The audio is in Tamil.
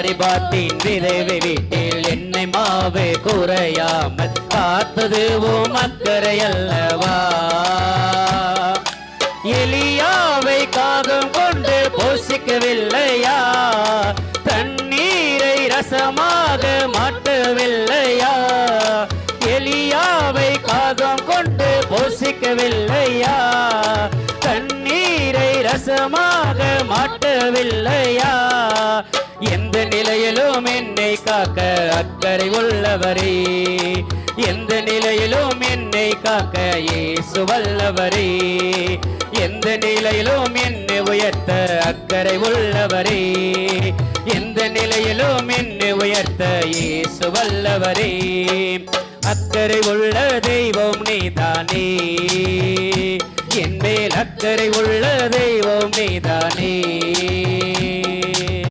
சாரிபாத்தின் விரைவை வீட்டில் என்னை மாவு குறையாமல் காத்தது உம் அக்கறை அல்லவா. எலியாவை காகம் கொண்டு போஷிக்கவில்லையா, தண்ணீரை ரசமாக மாற்றவில்லையா. எலியாவை காகம் கொண்டு போஷிக்கவில்லையா, தண்ணீரை ரசமாக மாற்றவில்லையா. எந்த நிலையிலும் என்னை காக்க அக்கறை உள்ளவரே, எந்த நிலையிலும் என்னை காக்க இயேசு வல்லவரே. எந்த நிலையிலும் என்னை உயர்த்த அக்கறை உள்ளவரே, எந்த நிலையிலும் என்னை உயர்த்த இயேசு வல்லவரே. அக்கறை உள்ள தெய்வம் நீதானே, என் மேல் அக்கறை உள்ள தெய்வம் நீதானே.